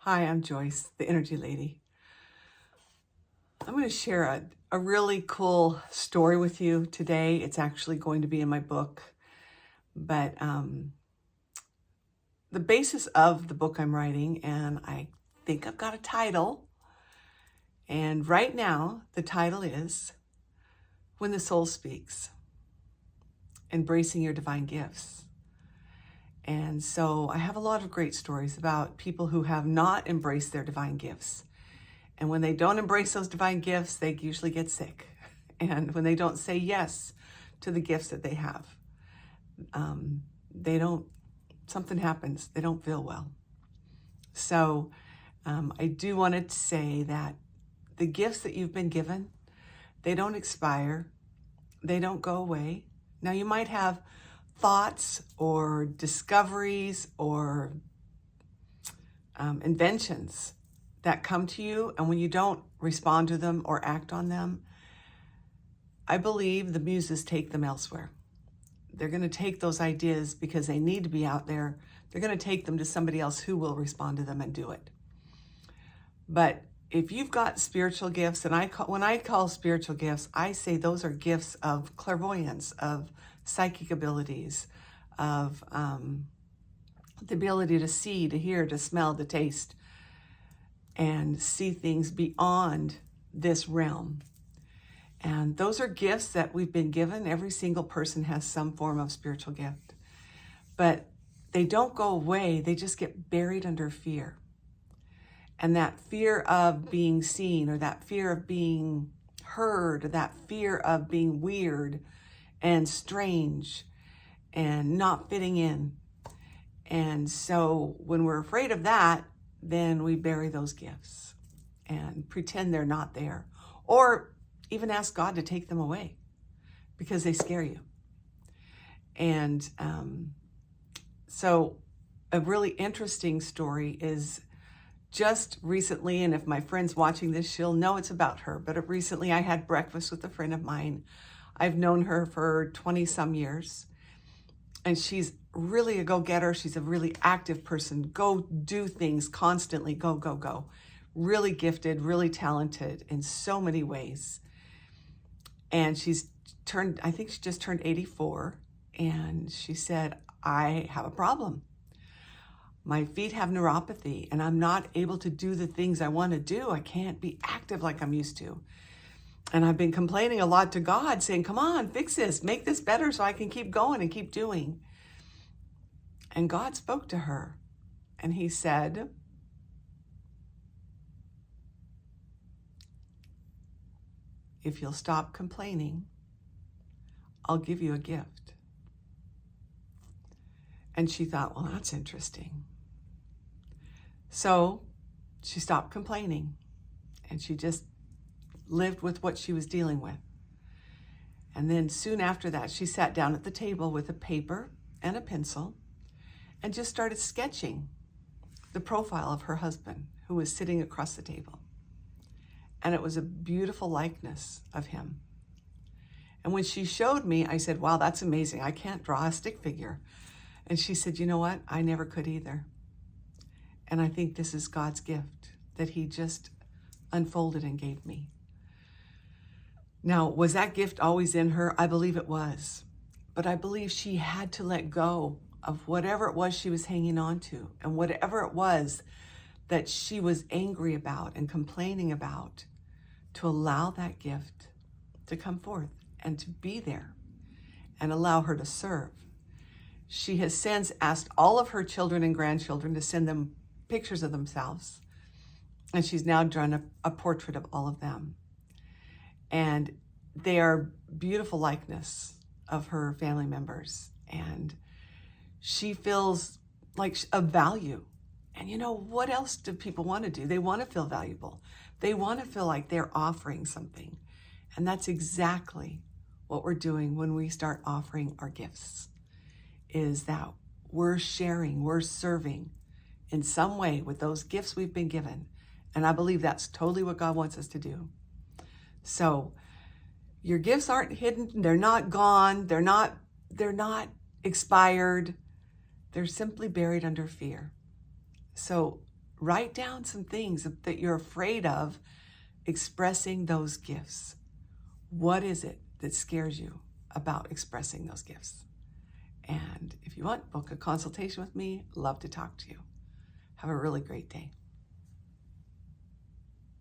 Hi, I'm Joyce, the Energy Lady. I'm going to share a really cool story with you today. It's actually going to be in my book, but the basis of the book I'm writing, and I think I've got a title, and right now the title is When the Soul Speaks, Embracing Your Divine Gifts. And so I have a lot of great stories about people who have not embraced their divine gifts. And when they don't embrace those divine gifts, they usually get sick. And when they don't say yes to the gifts that they have, something happens. They don't feel well. So I do want to say that the gifts that you've been given, they don't expire. They don't go away. Now you might have thoughts or discoveries or inventions that come to you, and when you don't respond to them or act on them, I believe the muses take them elsewhere. They're going to take those ideas because they need to be out there. They're going to take them to somebody else who will respond to them and do it. But if you've got spiritual gifts, and when I call spiritual gifts, I say those are gifts of clairvoyance, of psychic abilities, of the ability to see, to hear, to smell, to taste, and see things beyond this realm. And those are gifts that we've been given. Every single person has some form of spiritual gift. But they don't go away, they just get buried under fear. And that fear of being seen, or that fear of being heard, or that fear of being weird and strange and not fitting in. And so when we're afraid of that, then we bury those gifts and pretend they're not there, or even ask God to take them away because they scare you. And so a really interesting story is just recently, and if my friend's watching this, she'll know it's about her, but recently I had breakfast with a friend of mine. I've known her for 20 some years, and she's really a go-getter. She's a really active person. Go do things constantly. Go, go, go. Really gifted, really talented in so many ways. And I think she just turned 84. And she said, I have a problem. My feet have neuropathy and I'm not able to do the things I want to do. I can't be active like I'm used to. And I've been complaining a lot to God, saying, come on, fix this, make this better so I can keep going and keep doing. And God spoke to her and he said, if you'll stop complaining, I'll give you a gift. And she thought, well, that's interesting. So she stopped complaining and she just lived with what she was dealing with. And then soon after that, she sat down at the table with a paper and a pencil and just started sketching the profile of her husband, who was sitting across the table. And it was a beautiful likeness of him. And when she showed me, I said, wow, that's amazing. I can't draw a stick figure. And she said, you know what? I never could either. And I think this is God's gift that he just unfolded and gave me. Now, was that gift always in her? I believe it was. But I believe she had to let go of whatever it was she was hanging on to, and whatever it was that she was angry about and complaining about, to allow that gift to come forth and to be there and allow her to serve. She has since asked all of her children and grandchildren to send them pictures of themselves. And she's now drawn a portrait of all of them. And they are beautiful likeness of her family members. And she feels like a value. And you know, what else do people want to do? They want to feel valuable. They want to feel like they're offering something. And that's exactly what we're doing when we start offering our gifts, is that we're sharing, we're serving in some way with those gifts we've been given. And I believe that's totally what God wants us to do. So your gifts aren't hidden. They're not gone. They're not expired. They're simply buried under fear. So Write down some things that you're afraid of expressing those gifts. What is it that scares you about expressing those gifts? And if you want, book a consultation with me. Love to talk to you. Have a really great day.